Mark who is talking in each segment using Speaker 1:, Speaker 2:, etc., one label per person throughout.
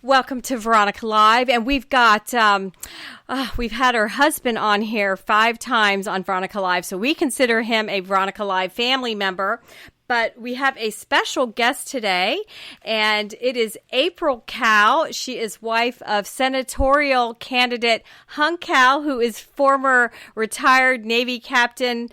Speaker 1: Welcome to Veronica Live, and we've got we've had her husband on here 5 times on Veronica Live, so we consider him a Veronica Live family member. But we have a special guest today, and it is Hung Cao. She is wife of Senatorial candidate Hung Cao, who is former retired Navy captain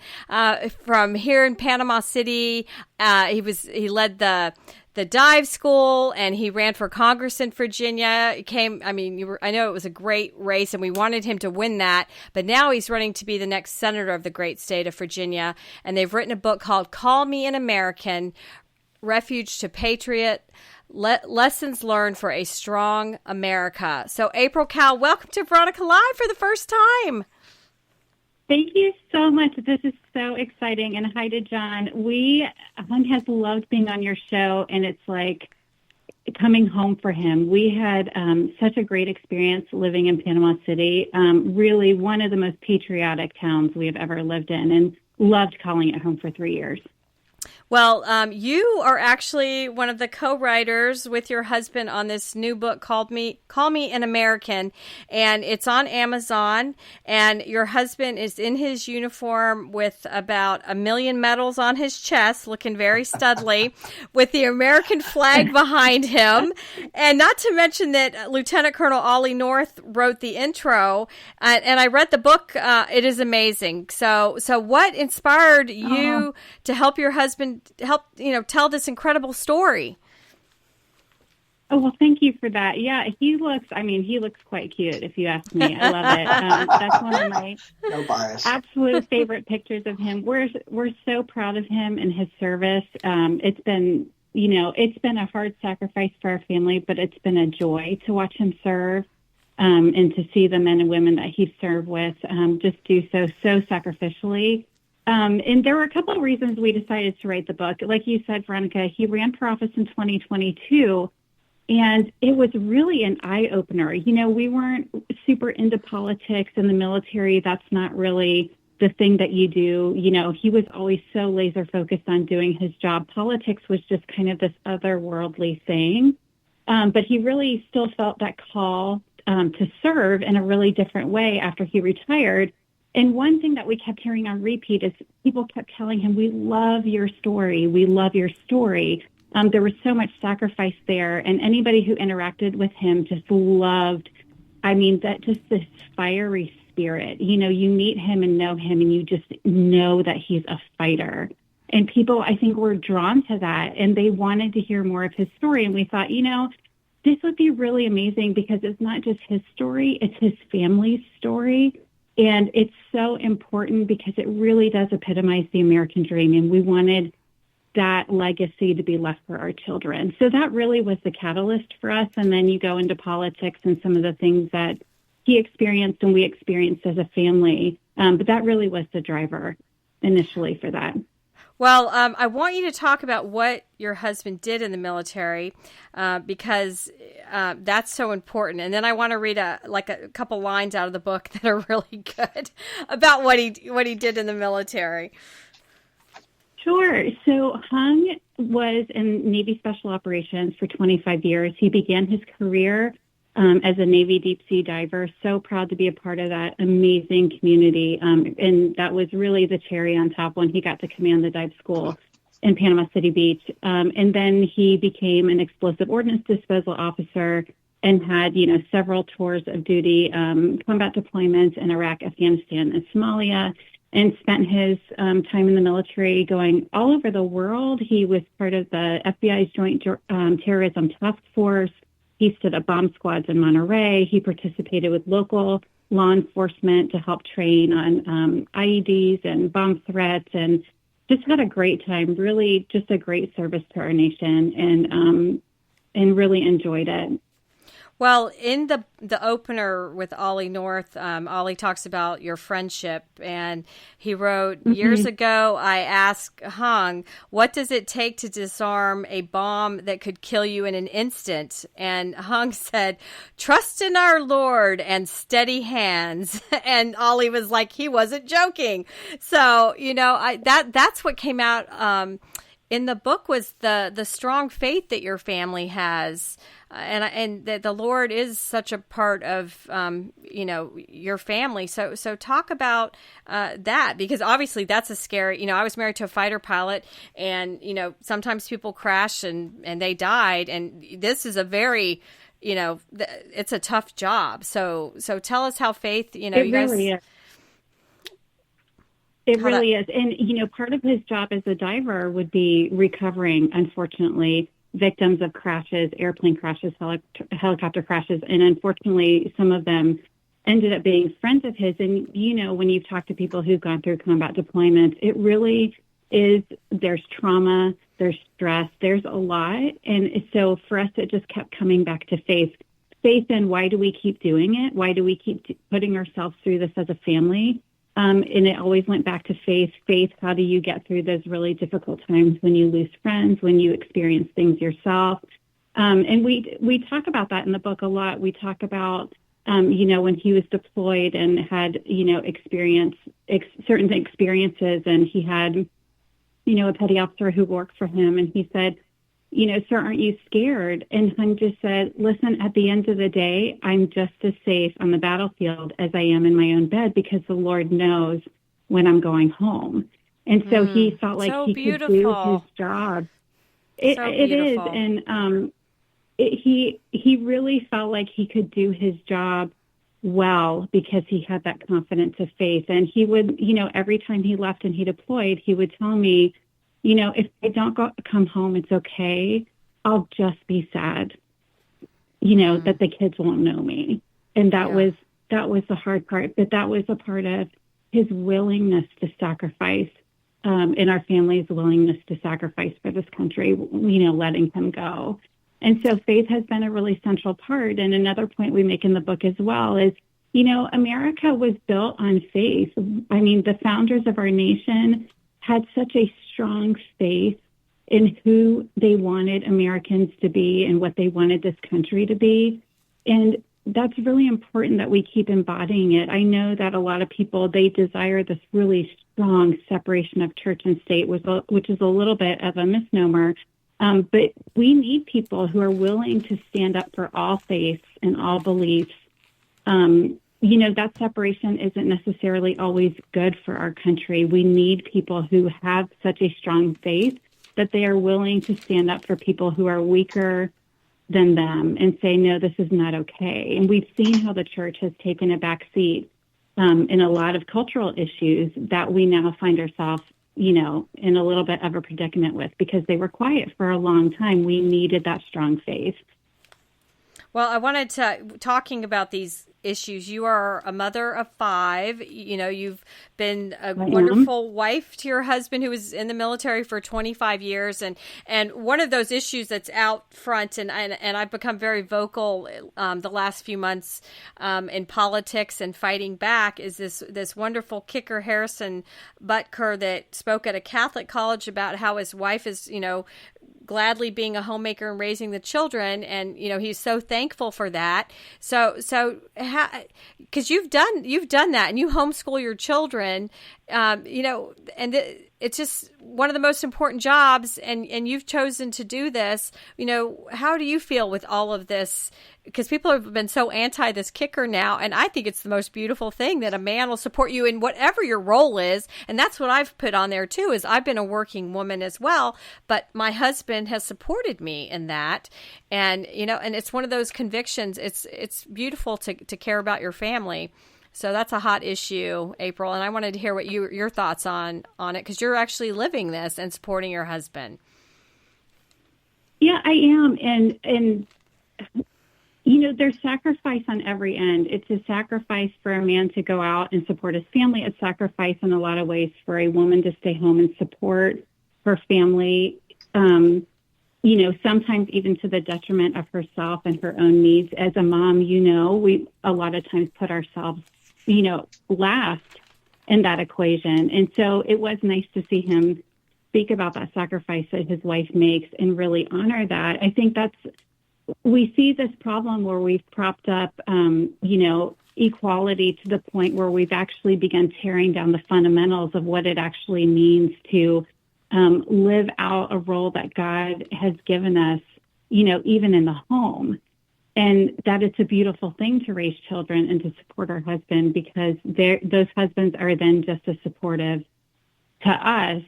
Speaker 1: from here in Panama City. He led the dive school, and he ran for Congress in Virginia. I know it was a great race, and we wanted him to win that, but now he's running to be the next senator of the great state of Virginia, and they've written a book called Call Me an American, Refuge to Patriot, Lessons Learned for a Strong America. So, Hung Cao, welcome to Veronica Live for the first time.
Speaker 2: Thank you so much. This is so exciting. And hi to John. Hung has loved being on your show, and it's like coming home for him. We had such a great experience living in Panama City, really one of the most patriotic towns we have ever lived in, and loved calling it home for 3 years.
Speaker 1: Well, you are actually one of the co-writers with your husband on this new book called Call Me an American, and it's on Amazon, and your husband is in his uniform with about 1 million medals on his chest, looking very studly, with the American flag behind him, and not to mention that Lieutenant Colonel Ollie North wrote the intro, and I read the book. It is amazing. So what inspired you to help your husband tell this incredible story?
Speaker 2: Oh, well, thank you for that. Yeah, he looks quite cute, if you ask me. I love it. That's one of my absolute favorite pictures of him. We're so proud of him and his service. It's been a hard sacrifice for our family, but it's been a joy to watch him serve, and to see the men and women that he served with just do so sacrificially. And there were a couple of reasons we decided to write the book. Like you said, Veronica, he ran for office in 2022, and it was really an eye-opener. We weren't super into politics in the military. That's not really the thing that you do. He was always so laser-focused on doing his job. Politics was just kind of this otherworldly thing. But he really still felt that call to serve in a really different way after he retired. And one thing that we kept hearing on repeat is people kept telling him, we love your story. We love your story. There was so much sacrifice there. And anybody who interacted with him just loved, just this fiery spirit. You meet him and know him, and you just know that he's a fighter. And people, I think, were drawn to that, and they wanted to hear more of his story. And we thought, this would be really amazing because it's not just his story, it's his family's story. And it's so important because it really does epitomize the American dream. And we wanted that legacy to be left for our children. So that really was the catalyst for us. And then you go into politics and some of the things that he experienced and we experienced as a family. But that really was the driver initially for that.
Speaker 1: Well, I want you to talk about what your husband did in the military, because that's so important. And then I want to read a couple lines out of the book that are really good about what he did in the military.
Speaker 2: Sure. So Hung was in Navy Special Operations for 25 years. He began his career as a Navy deep sea diver. So proud to be a part of that amazing community. And that was really the cherry on top when he got to command the dive school in Panama City Beach. And then he became an explosive ordnance disposal officer and had, several tours of duty, combat deployments in Iraq, Afghanistan, and Somalia, and spent his time in the military going all over the world. He was part of the FBI's Joint Terrorism Task Force. He stood up bomb squads in Monterey. He participated with local law enforcement to help train on IEDs and bomb threats, and just had a great time. Really, just a great service to our nation, and really enjoyed it.
Speaker 1: Well, in the opener with Ollie North, Ollie talks about your friendship, and he wrote, years ago, I asked Hung, what does it take to disarm a bomb that could kill you in an instant? And Hung said, trust in our Lord and steady hands. And Ollie was like, he wasn't joking. So, that's what came out in the book was the strong faith that your family has, and that the Lord is such a part of your family. So talk about that, because obviously that's a scary. I was married to a fighter pilot, and sometimes people crash and they died, and this is a very it's a tough job. So tell us how faith.
Speaker 2: It really is. It really is. And, part of his job as a diver would be recovering, unfortunately, victims of crashes, airplane crashes, helicopter crashes. And unfortunately, some of them ended up being friends of his. And, when you've talked to people who've gone through combat deployments, it really is, there's trauma, there's stress, there's a lot. And so for us, it just kept coming back to faith. Faith in why do we keep doing it? Why do we keep putting ourselves through this as a family? And it always went back to faith. Faith, how do you get through those really difficult times when you lose friends, when you experience things yourself? And we talk about that in the book a lot. We talk about, when he was deployed and had, certain experiences, and he had, a petty officer who worked for him, and he said, sir, aren't you scared? And Hung just said, listen, at the end of the day, I'm just as safe on the battlefield as I am in my own bed, because the Lord knows when I'm going home. And so he felt like he could do his job. It is. And he really felt like he could do his job well because he had that confidence of faith. And he would, every time he left and he deployed, he would tell me, if I don't come home, it's okay. I'll just be sad, that the kids won't know me. And that was the hard part, but that was a part of his willingness to sacrifice, and our family's willingness to sacrifice for this country, letting him go. And so faith has been a really central part. And another point we make in the book as well is, America was built on faith. I mean, the founders of our nation had such a strong faith in who they wanted Americans to be and what they wanted this country to be. And that's really important that we keep embodying it. I know that a lot of people, they desire this really strong separation of church and state, which is a little bit of a misnomer. But we need people who are willing to stand up for all faiths and all beliefs. That separation isn't necessarily always good for our country. We need people who have such a strong faith that they are willing to stand up for people who are weaker than them and say, no, this is not okay. And we've seen how the church has taken a back seat in a lot of cultural issues that we now find ourselves, in a little bit of a predicament with, because they were quiet for a long time. We needed that strong faith.
Speaker 1: Well, I wanted to, talking about these issues, you are a mother of 5. You've been a wonderful wife to your husband, who was in the military for 25 years. And one of those issues that's out front, and I've become very vocal the last few months in politics and fighting back, is this wonderful kicker, Harrison Butker, that spoke at a Catholic college about how his wife is, gladly being a homemaker and raising the children, and he's so thankful for that. So because you've done that, and you homeschool your children, and it's just one of the most important jobs, and you've chosen to do this. How do you feel with all of this? Because people have been so anti this kicker now, and I think it's the most beautiful thing that a man will support you in whatever your role is. And that's what I've put on there too, is I've been a working woman as well, but my husband has supported me in that. And, and it's one of those convictions. It's beautiful to care about your family. So that's a hot issue, April. And I wanted to hear what your thoughts on it, because you're actually living this and supporting your husband.
Speaker 2: Yeah, I am. And there's sacrifice on every end. It's a sacrifice for a man to go out and support his family. It's sacrifice in a lot of ways for a woman to stay home and support her family, sometimes even to the detriment of herself and her own needs. As a mom, we a lot of times put ourselves, last in that equation. And so it was nice to see him speak about that sacrifice that his wife makes and really honor that. I think we see this problem where we've propped up, equality to the point where we've actually begun tearing down the fundamentals of what it actually means to live out a role that God has given us, even in the home. And that it's a beautiful thing to raise children and to support our husband, because those husbands are then just as supportive to us.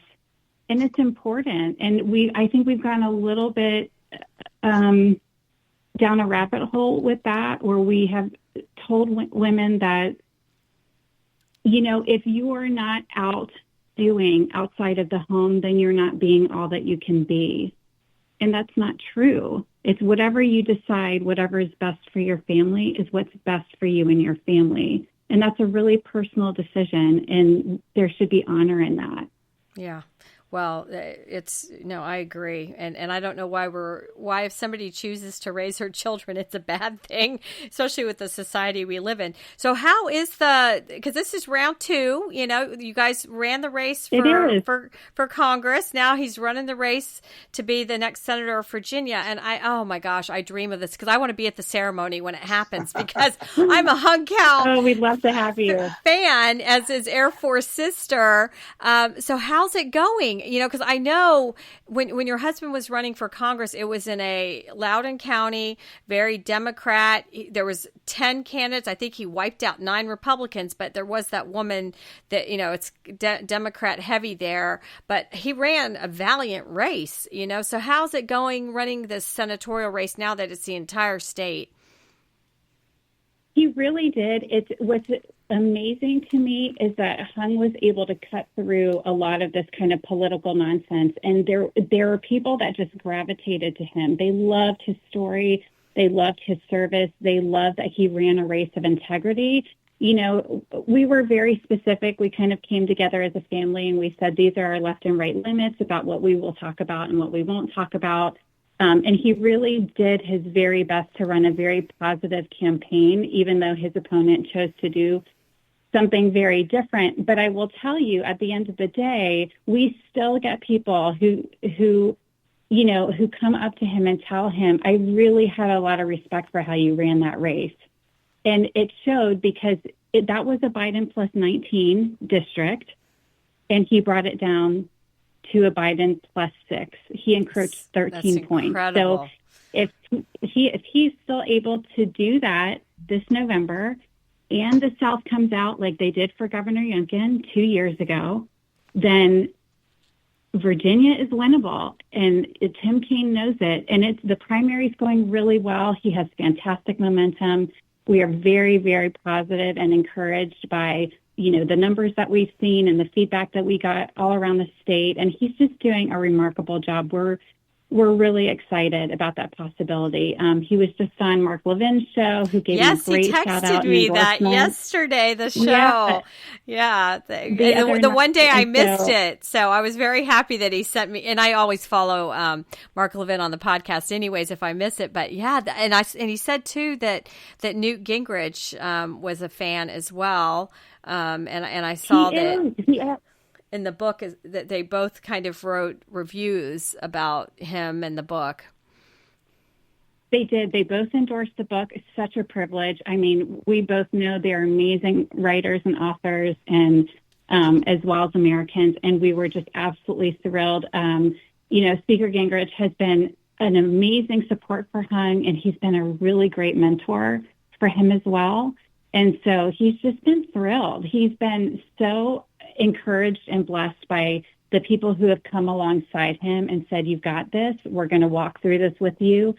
Speaker 2: And it's important. And I think we've gone a little bit down a rabbit hole with that, where we have told women that, if you are not out doing outside of the home, then you're not being all that you can be. And that's not true. It's whatever you decide, whatever is best for your family is what's best for you and your family. And that's a really personal decision, and there should be honor in that.
Speaker 1: Yeah. Well, I agree. And I don't know why if somebody chooses to raise her children, it's a bad thing, especially with the society we live in. So how is because this is round 2, you guys ran the race for Congress. Now he's running the race to be the next senator of Virginia. And oh my gosh, I dream of this because I want to be at the ceremony when it happens, because I'm a Hung Cao
Speaker 2: Oh, we'd love to have you.
Speaker 1: fan as his Air Force sister. So how's it going? Because I know when your husband was running for Congress, it was in a Loudoun County, very Democrat. There was 10 candidates. I think he wiped out 9 Republicans, but there was that woman that, it's Democrat heavy there. But he ran a valiant race, So how's it going running this senatorial race now that it's the entire state?
Speaker 2: He really did. What's amazing to me is that Hung was able to cut through a lot of this kind of political nonsense. And there are people that just gravitated to him. They loved his story. They loved his service. They loved that he ran a race of integrity. We were very specific. We kind of came together as a family and we said, these are our left and right limits about what we will talk about and what we won't talk about. And he really did his very best to run a very positive campaign, even though his opponent chose to do something very different. But I will tell you, at the end of the day, we still get people who come up to him and tell him, I really had a lot of respect for how you ran that race. And it showed, because that was a Biden plus 19 district, and he brought it down to a Biden plus 6. He encroached 13 points. So if he's still able to do that this November, and the South comes out like they did for Governor Youngkin 2 years ago, then Virginia is winnable, and Tim Kaine knows it. And the primary's going really well. He has fantastic momentum. We are very, very positive and encouraged by the numbers that we've seen and the feedback that we got all around the state. And he's just doing a remarkable job. We're really excited about that possibility. He was just on Mark Levin's show, who gave him a great shout out. Yes, he texted me that yesterday, the show. Yeah. The one day I missed it. So I was very happy that he sent me, and I always follow Mark Levin on the podcast anyways if I miss it. But yeah, and he said too that Newt Gingrich was a fan as well. And I saw that in the book is that they both kind of wrote reviews about him and the book. They did. They both endorsed the book. It's such a privilege. I mean, we both know they're amazing writers and authors, and as well as Americans. And we were just absolutely thrilled. Speaker Gingrich has been an amazing support for Hung, and he's been a really great mentor for him as well. And so he's just been thrilled. He's been so encouraged and blessed by the people who have come alongside him and said, you've got this. We're going to walk through this with you.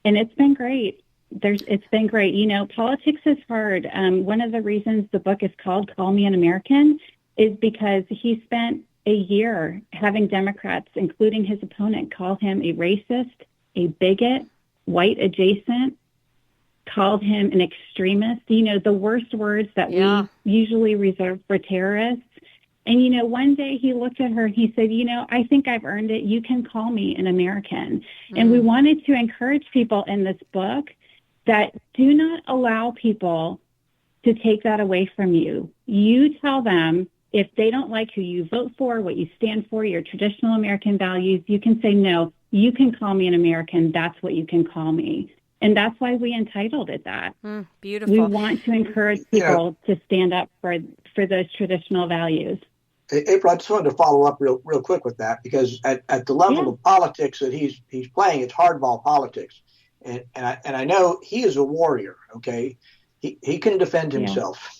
Speaker 2: And it's been great. It's been great. Politics is hard. One of the reasons the book is called Call Me an American is because he spent a year having Democrats, including his opponent, call him a racist, a bigot, white adjacent, called him an extremist, the worst words that we usually reserve for terrorists. And, one day he looked at her and he said, I think I've earned it. You can call me an American. And we wanted to encourage people in this book that do not allow people to take that away from you. You tell them, if they don't like who you vote for, what you stand for, your traditional American values, you can say, no, you can call me an American. That's what you can call me. And that's why we entitled it that.
Speaker 1: Beautiful.
Speaker 2: We want to encourage people to stand up for those traditional values.
Speaker 3: April, I just wanted to follow up real quick with that, because at the level of politics that he's playing, it's hardball politics, and I know he is a warrior. Okay, he can defend himself,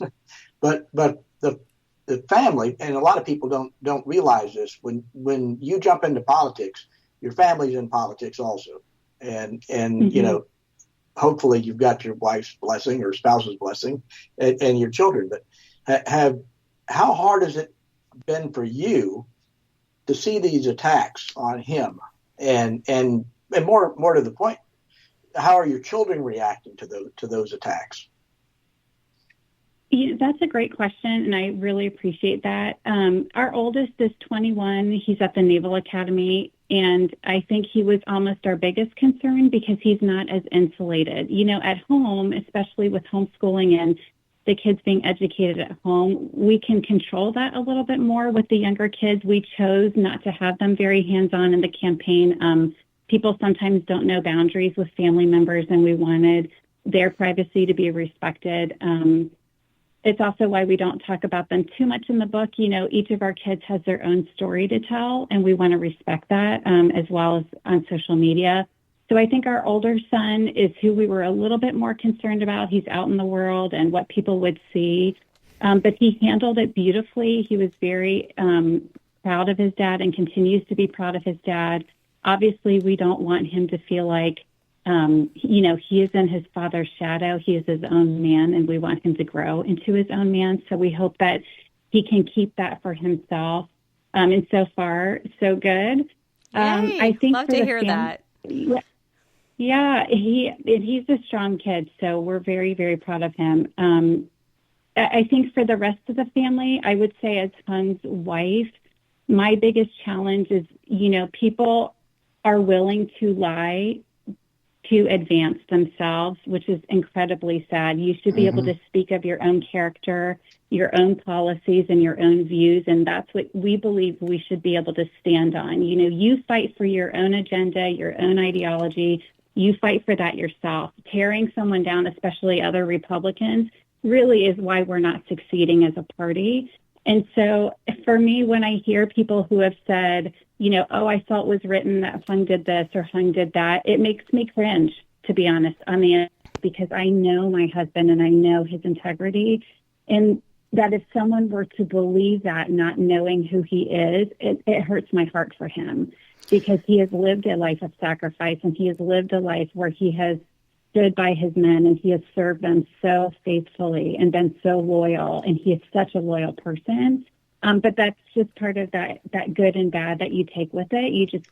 Speaker 3: but the family, and a lot of people don't realize this, when you jump into politics, your family's in politics also, and hopefully you've got your wife's blessing or spouse's blessing, and your children. But how hard is it been for you to see these attacks on him, and more to the point, how are your children reacting to those attacks?
Speaker 2: That's a great question, and I really appreciate that. Our oldest is 21. He's at the Naval Academy, and I think he was almost our biggest concern because he's not as insulated. At home, especially with homeschooling and the kids being educated at home, we can control that a little bit more. With the younger kids, we chose not to have them very hands-on in the campaign. People sometimes don't know boundaries with family members, and we wanted their privacy to be respected. It's also why we don't talk about them too much in the book. Each of our kids has their own story to tell, and we want to respect that, as well as on social media. So I think our older son is who we were a little bit more concerned about. He's out in the world and what people would see. But he handled it beautifully. He was very proud of his dad and continues to be proud of his dad. Obviously, we don't want him to feel like, he is in his father's shadow. He is his own man, and we want him to grow into his own man. So we hope that he can keep that for himself. And so far, so good. I think
Speaker 1: love to hear that.
Speaker 2: Yeah, he's a strong kid, so we're very, very proud of him. I think for the rest of the family, I would say as Hung's wife, my biggest challenge is, people are willing to lie to advance themselves, which is incredibly sad. You should be able to speak of your own character, your own policies, and your own views, and that's what we believe we should be able to stand on. You fight for your own agenda, your own ideology. You fight for that yourself. Tearing someone down, especially other Republicans, really is why we're not succeeding as a party. And so for me, when I hear people who have said, I saw it was written that Hung did this or Hung did that, it makes me cringe, to be honest, on the end, because I know my husband and I know his integrity. And that if someone were to believe that, not knowing who he is, it hurts my heart for him, because he has lived a life of sacrifice, and he has lived a life where he has stood by his men, and he has served them so faithfully and been so loyal, and he is such a loyal person. But that's just part of that good and bad that you take with it.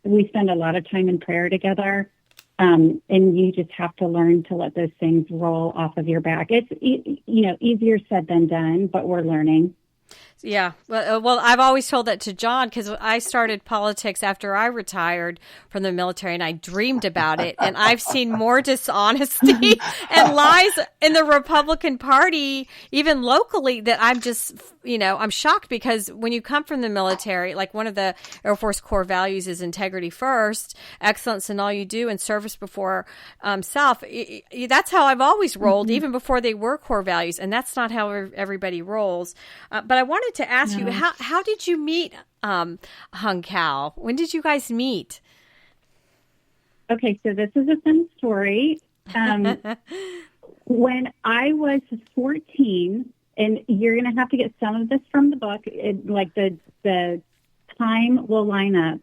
Speaker 2: We spend a lot of time in prayer together, and you just have to learn to let those things roll off of your back. It's, easier said than done, but we're learning.
Speaker 1: Yeah. Well, I've always told that to John, because I started politics after I retired from the military, and I dreamed about it. And I've seen more dishonesty and lies in the Republican Party, even locally, that I'm just, I'm shocked, because when you come from the military, like one of the Air Force core values is integrity first, excellence in all you do, and service before self. That's how I've always rolled, even before they were core values. And that's not how everybody rolls. But I wanted to ask you, how did you meet Hung Cao? When did you guys meet?
Speaker 2: Okay, so this is a fun story. When I was 14, and you're going to have to get some of this from the book, the time will line up.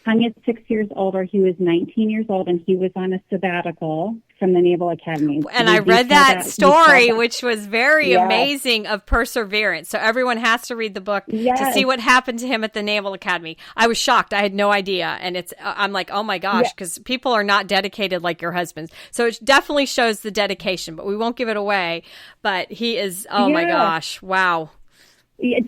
Speaker 2: Hung is 6 years older. He was 19 years old, and he was on a sabbatical from the Naval Academy.
Speaker 1: And I read that story, which was very amazing, of perseverance. So everyone has to read the book to see what happened to him at the Naval Academy. I was shocked. I had no idea. And I'm like, oh my gosh, because people are not dedicated like your husband's. So it definitely shows the dedication, but we won't give it away. But he is, my gosh, wow.
Speaker 2: Yeah,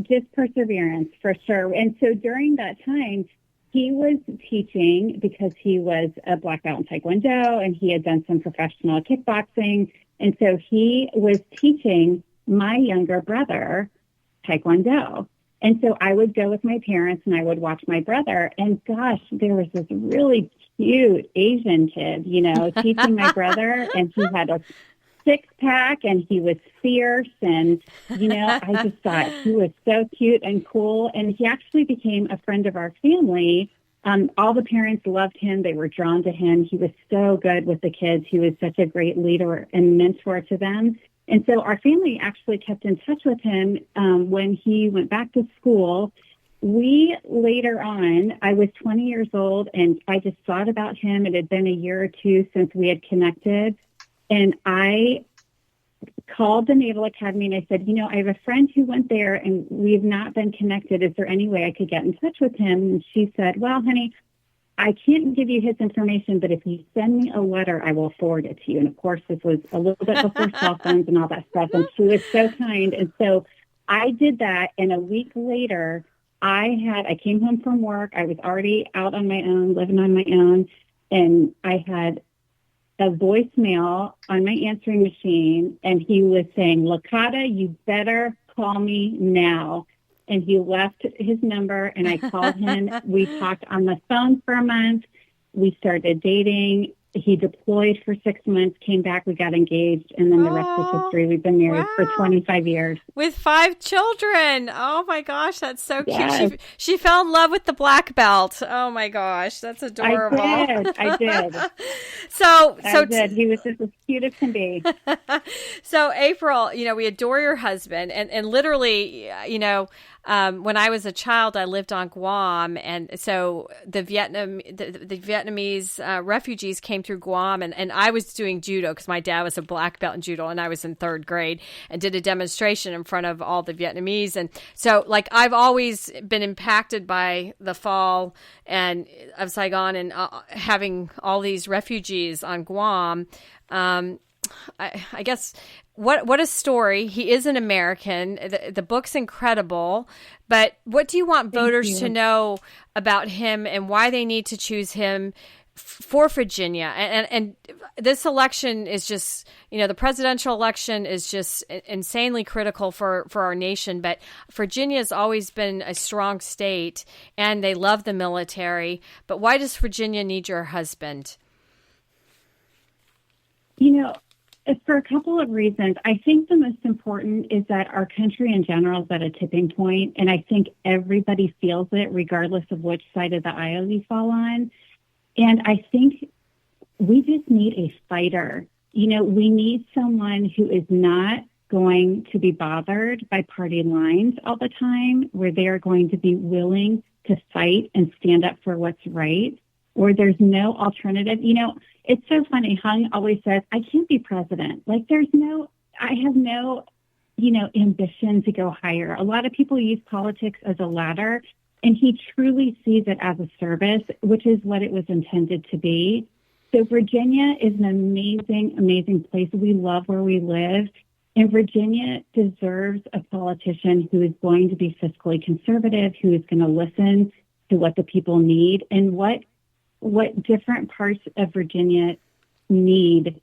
Speaker 2: just perseverance, for sure. And so during that time, he was teaching, because he was a black belt in Taekwondo, and he had done some professional kickboxing. And so he was teaching my younger brother Taekwondo. And so I would go with my parents, and I would watch my brother. And gosh, there was this really cute Asian kid, teaching my brother. And he had six-pack, and he was fierce, and, I just thought he was so cute and cool, and he actually became a friend of our family. All the parents loved him. They were drawn to him. He was so good with the kids. He was such a great leader and mentor to them. And so our family actually kept in touch with him when he went back to school. We later on, I was 20 years old, and I just thought about him. It had been a year or two since we had connected. And I called the Naval Academy, and I said, I have a friend who went there, and we've not been connected. Is there any way I could get in touch with him? And she said, well, honey, I can't give you his information, but if you send me a letter, I will forward it to you. And of course, this was a little bit before cell phones and all that stuff. And she was so kind. And so I did that. And a week later, I came home from work. I was already out on my own, living on my own. And I had a voicemail on my answering machine. And he was saying, Lakata, you better call me now. And he left his number, and I called him. We talked on the phone for a month. We started dating. He deployed for 6 months, came back, we got engaged, and then the rest is history. We've been married for 25 years.
Speaker 1: With 5 children. Oh, my gosh, that's so cute.
Speaker 2: Yes.
Speaker 1: She fell in love with the black belt. Oh, my gosh, that's adorable.
Speaker 2: I did.
Speaker 1: So
Speaker 2: He was just as cute as can be.
Speaker 1: So, April, we adore your husband, and literally, when I was a child, I lived on Guam, and so the Vietnamese refugees came through Guam, and I was doing judo because my dad was a black belt in judo, and I was in 3rd grade and did a demonstration in front of all the Vietnamese. And so, I've always been impacted by the fall of Saigon and having all these refugees on Guam. I guess what a story. He is an American. The book's incredible. But what do you want voters to know about him and why they need to choose him for Virginia? And this election is just, the presidential election is just insanely critical for our nation. But Virginia has always been a strong state, and they love the military. But why does Virginia need your husband?
Speaker 2: For a couple of reasons. I think the most important is that our country in general is at a tipping point, and I think everybody feels it regardless of which side of the aisle you fall on. And I think we just need a fighter. We need someone who is not going to be bothered by party lines all the time, where they are going to be willing to fight and stand up for what's right, or there's no alternative. It's so funny. Hung always says, I can't be president. I have no, ambition to go higher. A lot of people use politics as a ladder, and he truly sees it as a service, which is what it was intended to be. So Virginia is an amazing, amazing place. We love where we live. And Virginia deserves a politician who is going to be fiscally conservative, who is going to listen to what the people need and what different parts of Virginia need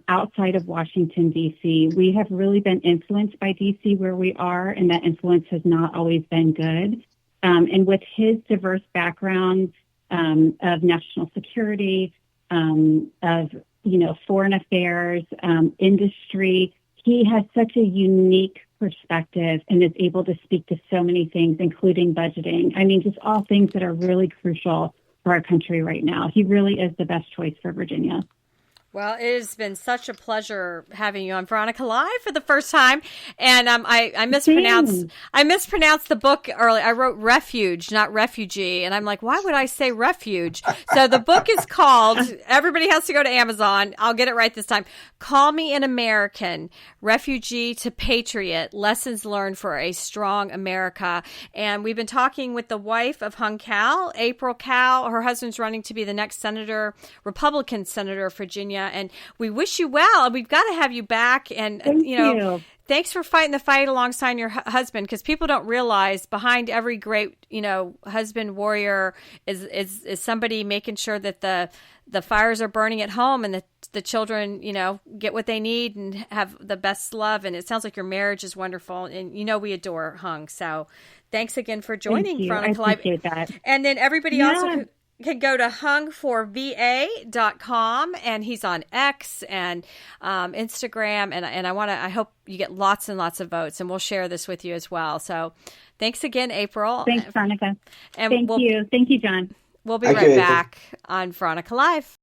Speaker 2: outside of Washington, D.C. We have really been influenced by D.C. where we are, and that influence has not always been good. And with his diverse background of national security, of foreign affairs, industry, he has such a unique perspective and is able to speak to so many things, including budgeting. I mean, just all things that are really crucial for our country right now. He really is the best choice for Virginia.
Speaker 1: Well, it has been such a pleasure having you on Veronica Live for the first time. And I mispronounced the book earlier. I wrote Refuge, not Refugee. And I'm like, why would I say refuge? So the book is called, everybody has to go to Amazon. I'll get it right this time. Call Me an American, Refugee to Patriot, Lessons Learned for a Strong America. And we've been talking with the wife of Hung Cao, April Cao. Her husband's running to be the next Republican senator of Virginia. And we wish you well. We've got to have you back. And,
Speaker 2: Thank you.
Speaker 1: Thanks for fighting the fight alongside your husband, because people don't realize behind every great, husband warrior is somebody making sure that the fires are burning at home and the children, get what they need and have the best love. And it sounds like your marriage is wonderful. And, we adore Hung. So thanks again for joining Veronica Live.
Speaker 2: I appreciate that.
Speaker 1: And then everybody also... can go to hungforva.com, and he's on X and Instagram, and I hope you get lots and lots of votes, and we'll share this with you as well. So thanks again, April.
Speaker 2: Thanks, Veronica.
Speaker 1: And
Speaker 2: Thank you, John.
Speaker 1: We'll be right back on Veronica Live.